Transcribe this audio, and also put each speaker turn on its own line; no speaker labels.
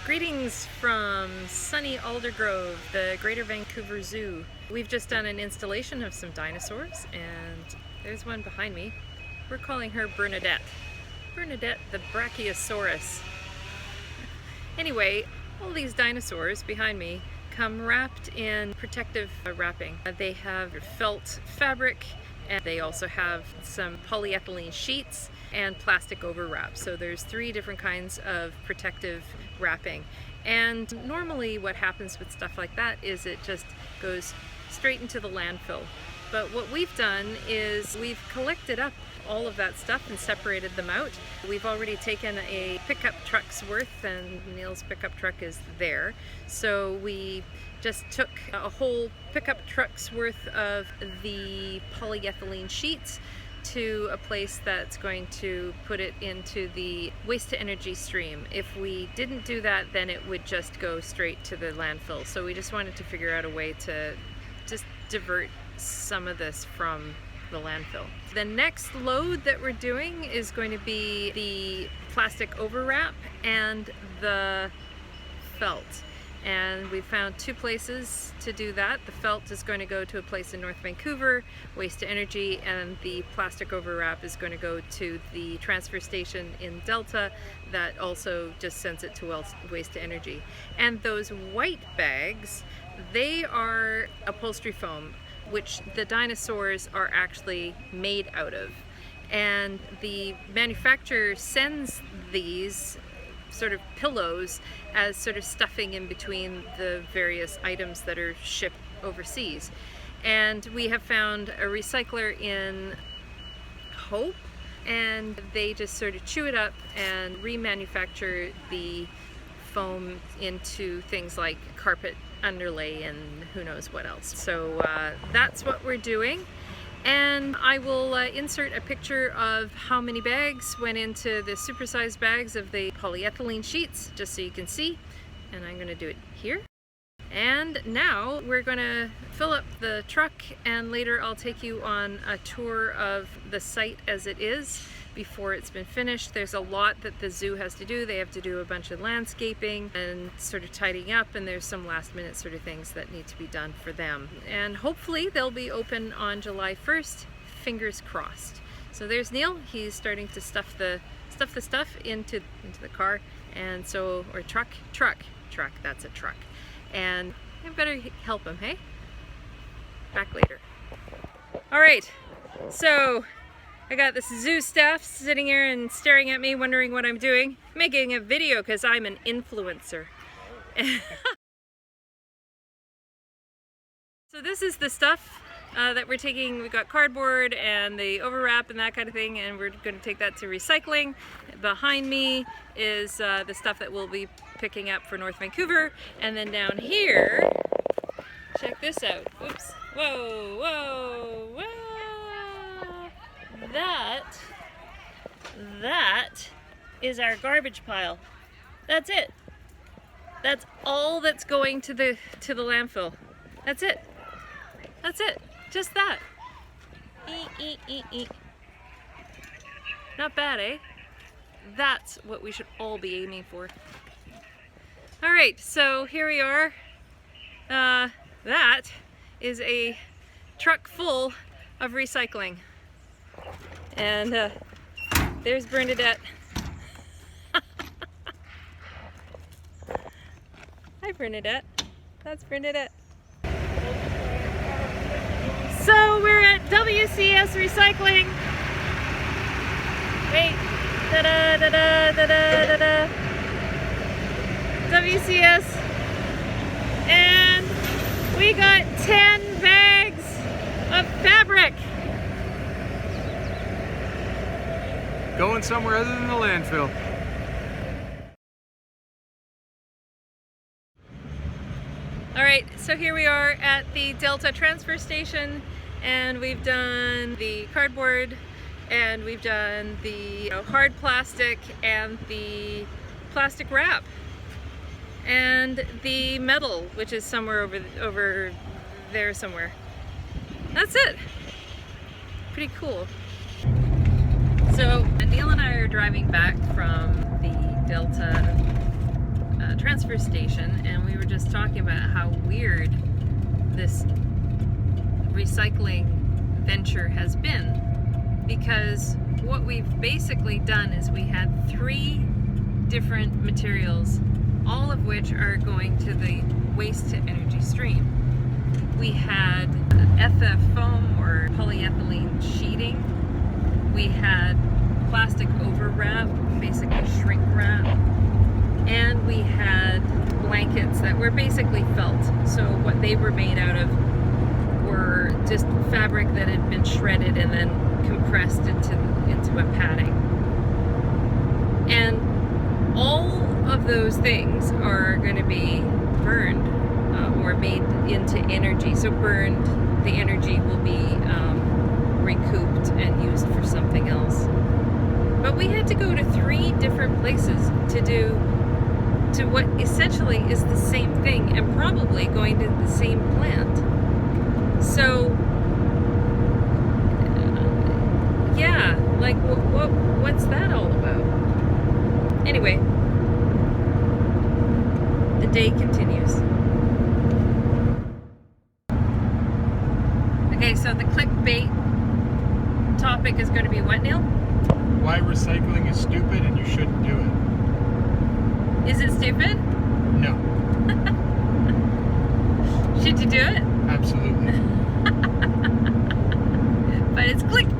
Greetings from sunny Aldergrove, the Greater Vancouver Zoo. We've just done an installation of some dinosaurs, and there's one behind me. We're calling her Bernadette. Bernadette the Brachiosaurus. Anyway, all these dinosaurs behind me come wrapped in protective wrapping. They have felt fabric, and they also have some polyethylene sheets and plastic overwrap. So there's 3 different kinds of protective wrapping. And normally what happens with stuff like that is it just goes straight into the landfill. But what we've done is we've collected up all of that stuff and separated them out. We've already taken a pickup truck's worth, and Neil's pickup truck is there. So we just took a whole pickup truck's worth of the polyethylene sheets to a place that's going to put it into the waste to energy stream. If we didn't do that, then it would just go straight to the landfill. So we just wanted to figure out a way to just divert some of this from the landfill. The next load that we're doing is going to be the plastic overwrap and the felt. And we found 2 places to do that. The felt is going to go to a place in North Vancouver, waste to energy, and the plastic overwrap is going to go to the transfer station in Delta that also just sends it to waste to energy. And those white bags, they are upholstery foam, which the dinosaurs are actually made out of. And the manufacturer sends these sort of pillows as sort of stuffing in between the various items that are shipped overseas. And we have found a recycler in Hope, and they just sort of chew it up and remanufacture the foam into things like carpet underlay and who knows what else. So that's what we're doing. And I will insert a picture of how many bags went into the supersized bags of the polyethylene sheets, just so you can see. And I'm going to do it here. And now we're going to fill up the truck, and later I'll take you on a tour of the site as it is before it's been finished. There's a lot that the zoo has to do. They have to do a bunch of landscaping and sort of tidying up, and there's some last minute sort of things that need to be done for them. And hopefully they'll be open on July 1st, fingers crossed. So there's Neil. He's starting to stuff the stuff into the car, and so, or truck, that's a truck. And I better help him, hey? Back later. All right, so I got this zoo staff sitting here and staring at me, wondering what I'm doing. I'm making a video because I'm an influencer. So this is the stuff that we're taking. We've got cardboard and the overwrap and that kind of thing, and we're going to take that to recycling. Behind me is the stuff that we'll be picking up for North Vancouver. And then down here, check this out. Oops. Whoa, whoa, whoa. That is our garbage pile. That's it. That's all that's going to the landfill. That's it. That's it. Just that. Not bad, eh? That's what we should all be aiming for. All right, so here we are. That is a truck full of recycling. And there's Bernadette. Hi, Bernadette. That's Bernadette. So we're at WCS Recycling. Wait. Da-da, da-da, da-da, da-da. WCS. And we got 10 bags of fabric.
Going somewhere other than the landfill.
All right, so here we are at the Delta transfer station, and we've done the cardboard, and we've done the hard plastic and the plastic wrap, and the metal, which is somewhere over there somewhere. That's it. Pretty cool. So Neil and I are driving back from the Delta transfer station, and we were just talking about how weird this recycling venture has been, because what we've basically done is we had 3 different materials, all of which are going to the waste to energy stream. We had FF foam or polyethylene sheeting. We had plastic overwrap, basically shrink wrap. And we had blankets that were basically felt. So what they were made out of were just fabric that had been shredded and then compressed into a padding. And all of those things are going to be burned or made into energy. So burned, the energy will be recouped and used for something else. But we had to go to 3 different places to what essentially is the same thing, and probably going to the same plant. So yeah, like what's that all about? Anyway, the day continues. Okay, so the clickbait topic is going to be what, Neil?
Why recycling is stupid and you shouldn't do it.
Is it stupid?
No.
Should you do it?
Absolutely.
But it's clickbait.